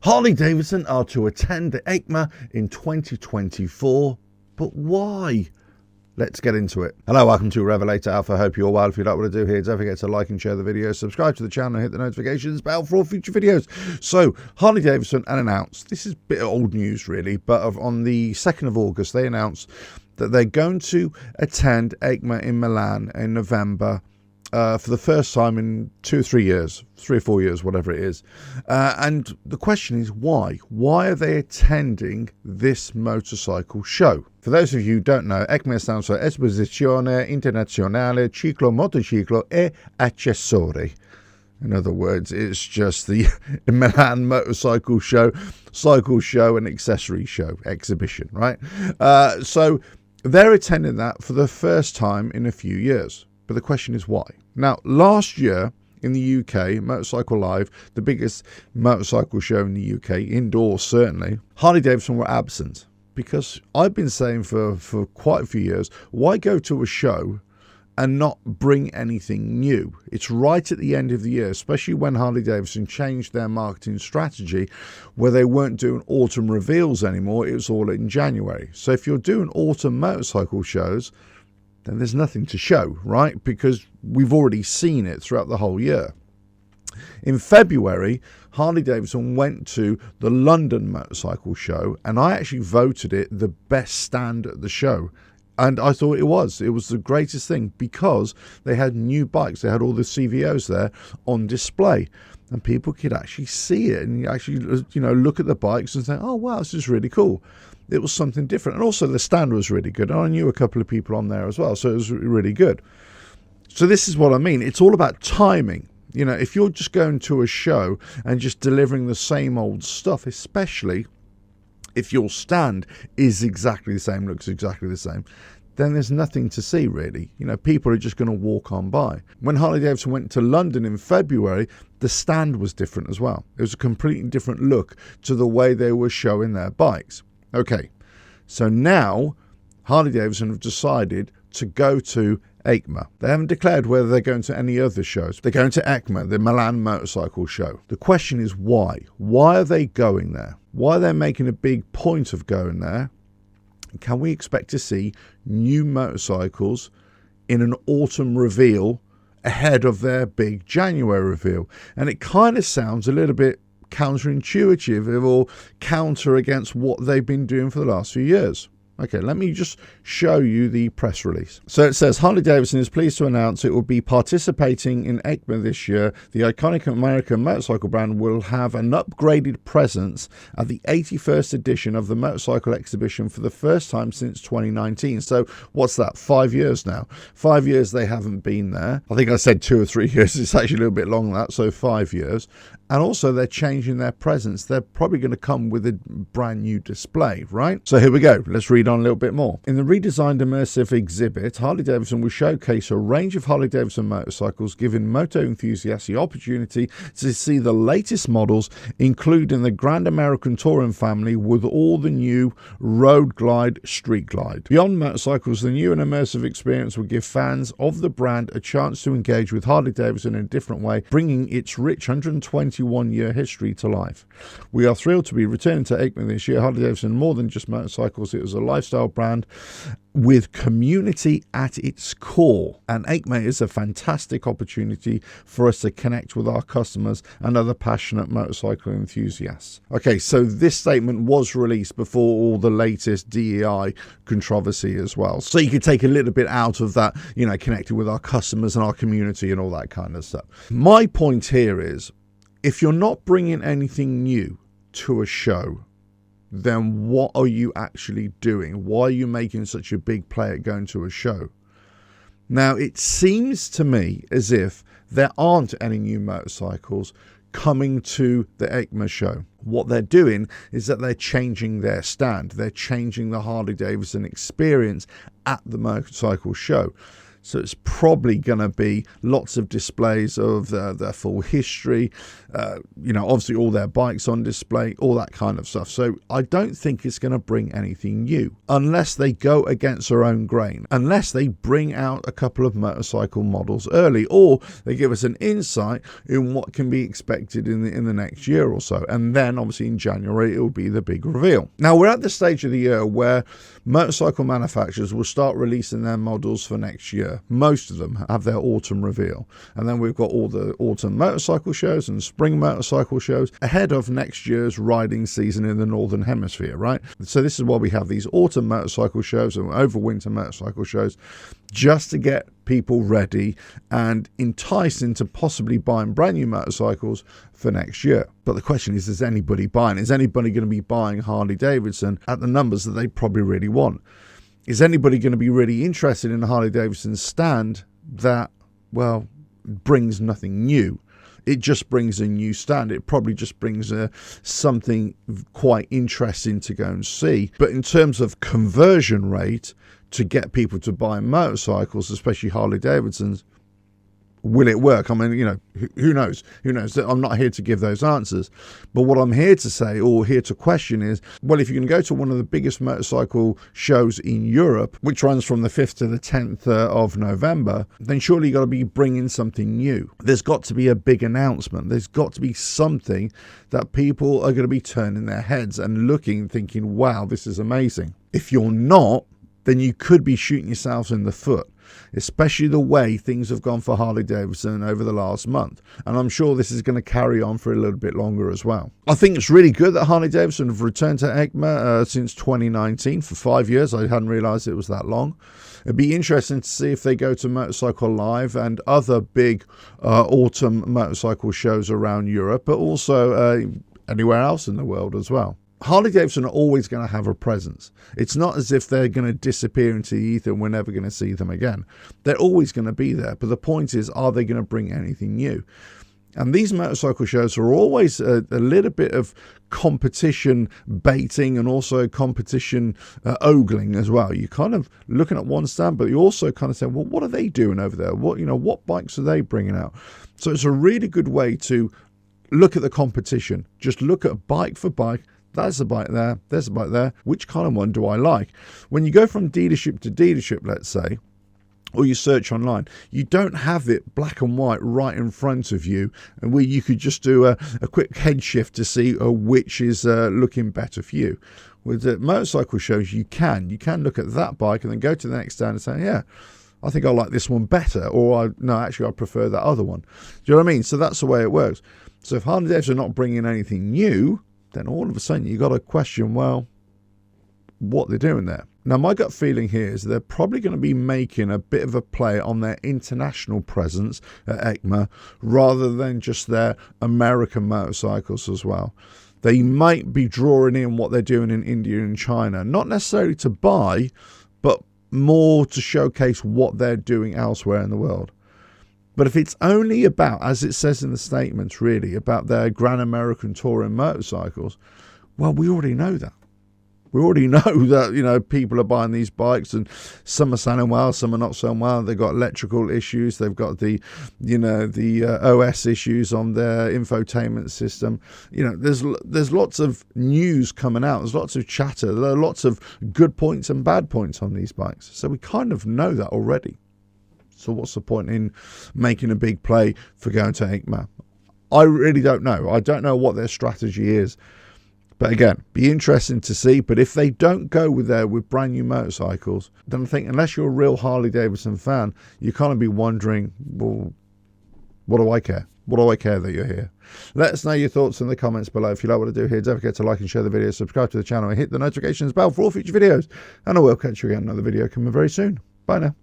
Harley Davidson are to attend the EICMA in 2024, but why? Let's get into it. Hello, welcome to RevelatorAlf. I hope you're well. If you like what I do here, don't forget to like and share the video, subscribe to the channel, and hit the notifications bell for all future videos. So, Harley Davidson announced, this is a bit of old news really, but on the 2nd of August, they announced that they're going to attend EICMA in Milan in November for the first time in 2 or 3 years, 3 or 4 years, whatever it is. And the question is why? Why are they attending this motorcycle show? For those of you who don't know, EICMA stands for Esposizione Internazionale Ciclo Motociclo e Accessori. In other words, it's just the Milan motorcycle show, cycle show and accessory show, exhibition, right? So they're attending that for the first time in a few years. But the question is why? Now, last year in the UK, Motorcycle Live, the biggest motorcycle show in the UK, indoors certainly, Harley Davidson were absent. Because I've been saying for quite a few years, why go to a show and not bring anything new? It's right at the end of the year, especially when Harley Davidson changed their marketing strategy where they weren't doing autumn reveals anymore, it was all in January. So if you're doing autumn motorcycle shows, then there's nothing to show, right? Because we've already seen it throughout the whole year. In February, Harley Davidson went to the London Motorcycle Show, and I actually voted it the best stand at the show. And I thought it was the greatest thing because they had new bikes. They had all the CVOs there on display, and people could actually see it and actually, look at the bikes and say, oh, wow, this is really cool. It was something different. And also the stand was really good. And I knew a couple of people on there as well. So it was really good. So this is what I mean. It's all about timing. You know, if you're just going to a show and just delivering the same old stuff, especially if your stand is exactly the same, looks exactly the same, then there's nothing to see really. You know, people are just going to walk on by. When Harley Davidson went to London in February, the stand was different as well. It was a completely different look to the way they were showing their bikes. Okay, so now Harley Davidson have decided to go to EICMA. They haven't declared whether they're going to any other shows. They're going to EICMA, the Milan Motorcycle Show. The question is why? Why are they going there? Why are they making a big point of going there? Can we expect to see new motorcycles in an autumn reveal ahead of their big January reveal? And it kind of sounds a little bit counterintuitive or counter against what they've been doing for the last few years. Okay, let me just show you the press release. So it says, Harley Davidson is pleased to announce it will be participating in EICMA this year. The iconic American motorcycle brand will have an upgraded presence at the 81st edition of the motorcycle exhibition for the first time since 2019. So what's that, 5 years now? 5 years they haven't been there. I think I said 2 or 3 years. It's actually a little bit long that, so 5 years. And also they're changing their presence. They're probably going to come with a brand new display, right? So here we go. Let's read on a little bit more. In the redesigned immersive exhibit, Harley Davidson will showcase a range of Harley Davidson motorcycles, giving moto enthusiasts the opportunity to see the latest models, including the Grand American Touring family with all the new Road Glide, Street Glide. Beyond motorcycles, the new and immersive experience will give fans of the brand a chance to engage with Harley Davidson in a different way, bringing its rich 121-year history to life. We are thrilled to be returning to EICMA this year. Harley Davidson, more than just motorcycles, it was a lifestyle brand with community at its core, and EICMA is a fantastic opportunity for us to connect with our customers and other passionate motorcycle enthusiasts. Okay, so this statement was released before all the latest DEI controversy as well, so you could take a little bit out of that, connecting with our customers and our community and all that kind of stuff. My point here is, if you're not bringing anything new to a show, then what are you actually doing? Why are you making such a big play at going to a show? Now, it seems to me as if there aren't any new motorcycles coming to the EICMA show. What they're doing is that they're changing their stand. They're changing the Harley Davidson experience at the motorcycle show. So it's probably going to be lots of displays of their full history, obviously all their bikes on display, all that kind of stuff. So I don't think it's going to bring anything new unless they go against their own grain, unless they bring out a couple of motorcycle models early, or they give us an insight in what can be expected in the next year or so. And then obviously in January, it will be the big reveal. Now we're at the stage of the year where motorcycle manufacturers will start releasing their models for next year. Most of them have their autumn reveal, and then we've got all the autumn motorcycle shows and spring motorcycle shows ahead of next year's riding season in the northern hemisphere, right? So this is why we have these autumn motorcycle shows and overwinter motorcycle shows, just to get people ready and entice into possibly buying brand new motorcycles for next year. But the question is anybody buying? Is anybody going to be buying Harley Davidson at the numbers that they probably really want? Is anybody going to be really interested in a Harley Davidson stand that, well, brings nothing new? It just brings a new stand. It probably just brings something quite interesting to go and see. But in terms of conversion rate to get people to buy motorcycles, especially Harley Davidsons, will it work? I mean, who knows? Who knows? I'm not here to give those answers. But what I'm here to say, or here to question, is, well, if you're going to go to one of the biggest motorcycle shows in Europe, which runs from the 5th to the 10th of November, then surely you've got to be bringing something new. There's got to be a big announcement. There's got to be something that people are going to be turning their heads and looking, thinking, wow, this is amazing. If you're not, then you could be shooting yourselves in the foot, especially the way things have gone for Harley Davidson over the last month. And I'm sure this is going to carry on for a little bit longer as well. I think it's really good that Harley Davidson have returned to EICMA since 2019 for 5 years. I hadn't realized it was that long. It'd be interesting to see if they go to Motorcycle Live and other big autumn motorcycle shows around Europe, but also anywhere else in the world as well. Harley Davidson are always going to have a presence. It's not as if they're going to disappear into the ether and we're never going to see them again. They're always going to be there. But the point is, are they going to bring anything new? And these motorcycle shows are always a little bit of competition baiting and also competition ogling as well. You're kind of looking at one stand, but you also kind of say, well, what are they doing over there? What bikes are they bringing out? So it's a really good way to look at the competition. Just look at bike for bike. There's a bike there, there's a bike there. Which kind of one do I like? When you go from dealership to dealership, let's say, or you search online, you don't have it black and white right in front of you, and where you could just do a quick head shift to see which is looking better for you. With the motorcycle shows, you can look at that bike and then go to the next stand and say, yeah, I think I like this one better, or no, actually I prefer that other one. Do you know what I mean? So that's the way it works. So if Harley Davidson are not bringing anything new, then all of a sudden you got to question, well, what they're doing there. Now, my gut feeling here is they're probably going to be making a bit of a play on their international presence at EICMA rather than just their American motorcycles as well. They might be drawing in what they're doing in India and China, not necessarily to buy, but more to showcase what they're doing elsewhere in the world. But if it's only about, as it says in the statements, really about their Grand American Touring motorcycles, well, we already know that. We already know that, people are buying these bikes and some are selling well, some are not selling well. They've got electrical issues. They've got the OS issues on their infotainment system. There's lots of news coming out. There's lots of chatter. There are lots of good points and bad points on these bikes. So we kind of know that already. So what's the point in making a big play for going to EICMA? I really don't know. I don't know what their strategy is. But again, be interesting to see. But if they don't go with brand new motorcycles, then I think unless you're a real Harley Davidson fan, you kind of be wondering, well, what do I care? What do I care that you're here? Let us know your thoughts in the comments below. If you like what I do here, don't forget to like and share the video, subscribe to the channel, and hit the notifications bell for all future videos. And I will catch you again in another video coming very soon. Bye now.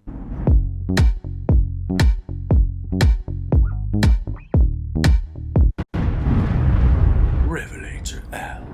RevelatorAlf.